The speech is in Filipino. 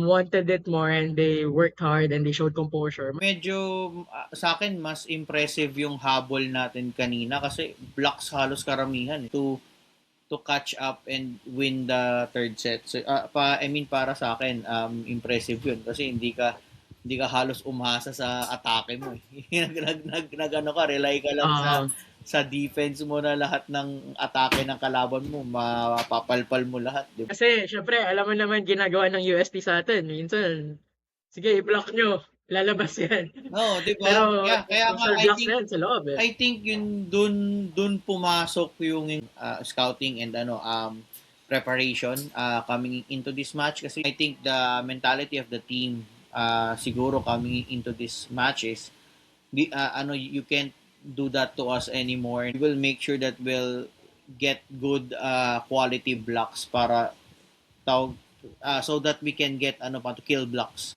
wanted it more and they worked hard and they showed composure. Medyo sa akin mas impressive yung habol natin kanina kasi blocks halos karamihan to catch up and win the third set. So, I mean para sa akin impressive 'yun kasi hindi ka halos umasa sa atake mo eh. Ano ka, rely ka lang sa Uh, defense mo na lahat ng atake ng kalaban mo, mapapalpal mo lahat, di ba? Kasi syempre, alam mo naman ginagawa ng UST sa atin. Minsan, sige, i-block nyo. Lalabas yan. No, 'di ba? Pero Kaya nga sure blocks na yan sa loob eh. I think yun dun pumasok yung scouting and preparation coming into this match kasi I think the mentality of the team siguro coming into this matches you can't do that to us anymore. We will make sure that we'll get good quality blocks para tawag so that we can get to kill blocks.